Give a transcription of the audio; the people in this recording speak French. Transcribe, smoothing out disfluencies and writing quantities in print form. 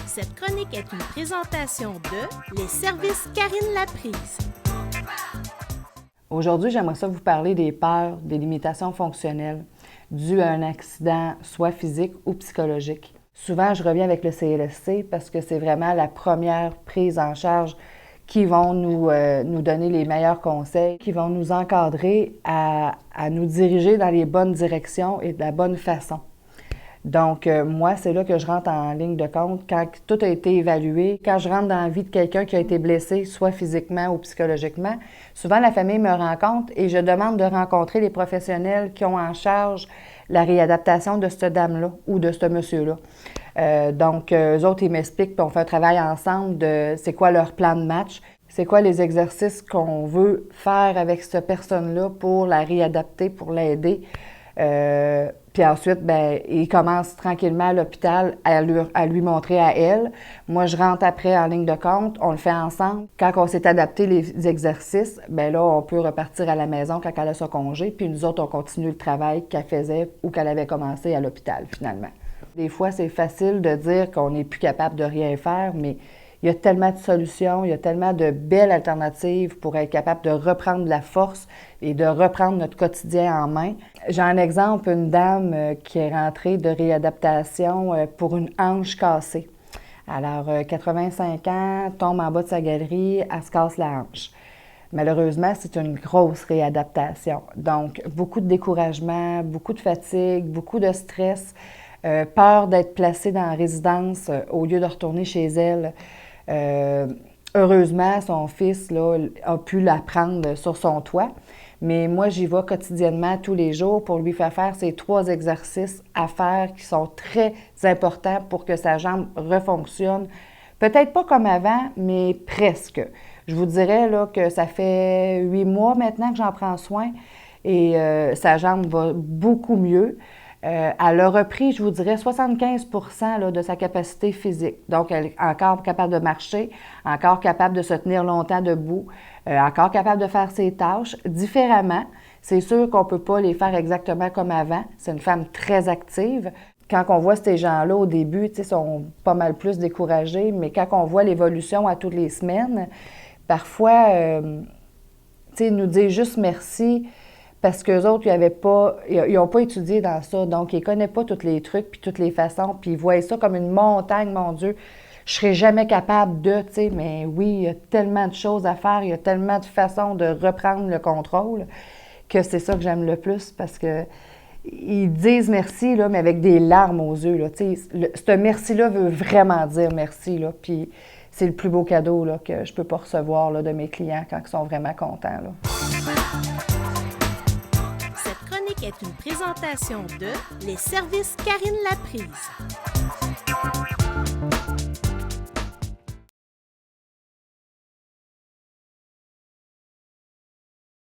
Cette chronique est une présentation de Les services Karine Laprise. Aujourd'hui, j'aimerais ça vous parler des peurs, des limitations fonctionnelles dues à un accident, soit physique ou psychologique. Souvent, je reviens avec le CLSC parce que c'est vraiment la première prise en charge qui vont nous donner les meilleurs conseils, qui vont nous encadrer à nous diriger dans les bonnes directions et de la bonne façon. Donc, moi, c'est là que je rentre en ligne de compte quand tout a été évalué, quand je rentre dans la vie de quelqu'un qui a été blessé, soit physiquement ou psychologiquement. Souvent, la famille me rencontre et je demande de rencontrer les professionnels qui ont en charge la réadaptation de cette dame-là ou de ce monsieur-là. Donc, eux autres, ils m'expliquent, puis on fait un travail ensemble de c'est quoi leur plan de match, c'est quoi les exercices qu'on veut faire avec cette personne-là pour la réadapter, pour l'aider. Puis ensuite, bien, il commence tranquillement à l'hôpital à lui montrer à elle. Moi, je rentre après en ligne de compte, on le fait ensemble. Quand on s'est adapté les exercices, bien là, on peut repartir à la maison quand elle a son congé. Puis nous autres, on continue le travail qu'elle faisait ou qu'elle avait commencé à l'hôpital, finalement. Des fois, c'est facile de dire qu'on n'est plus capable de rien faire, mais il y a tellement de solutions, il y a tellement de belles alternatives pour être capable de reprendre de la force et de reprendre notre quotidien en main. J'ai un exemple, une dame qui est rentrée de réadaptation pour une hanche cassée. Alors, 85 ans, tombe en bas de sa galerie, elle se casse la hanche. Malheureusement, c'est une grosse réadaptation. Donc, beaucoup de découragement, beaucoup de fatigue, beaucoup de stress, peur d'être placée dans la résidence au lieu de retourner chez elle. Heureusement, son fils là, a pu la prendre sur son toit, mais moi, j'y vais quotidiennement tous les jours pour lui faire ces 3 exercices à faire qui sont très importants pour que sa jambe refonctionne. Peut-être pas comme avant, mais presque. Je vous dirais là, que ça fait 8 mois maintenant que j'en prends soin et sa jambe va beaucoup mieux. Elle a repris, je vous dirais, 75% là, de sa capacité physique. Donc, elle est encore capable de marcher, encore capable de se tenir longtemps debout, encore capable de faire ses tâches différemment. C'est sûr qu'on ne peut pas les faire exactement comme avant. C'est une femme très active. Quand on voit ces gens-là au début, ils sont pas mal plus découragés, mais quand on voit l'évolution à toutes les semaines, parfois, ils nous disent juste merci. Parce qu'eux autres, ils n'ont pas étudié dans ça, donc ils ne connaissent pas tous les trucs puis toutes les façons, puis ils voient ça comme une montagne, mon Dieu. Je ne serais jamais capable de, mais oui, il y a tellement de choses à faire, il y a tellement de façons de reprendre le contrôle que c'est ça que j'aime le plus parce que ils disent merci, là, mais avec des larmes aux yeux. Là, ce merci-là veut vraiment dire merci, là, puis c'est le plus beau cadeau là, que je ne peux pas recevoir là, de mes clients quand ils sont vraiment contents. Là. Est une présentation de Les services Karine Laprise.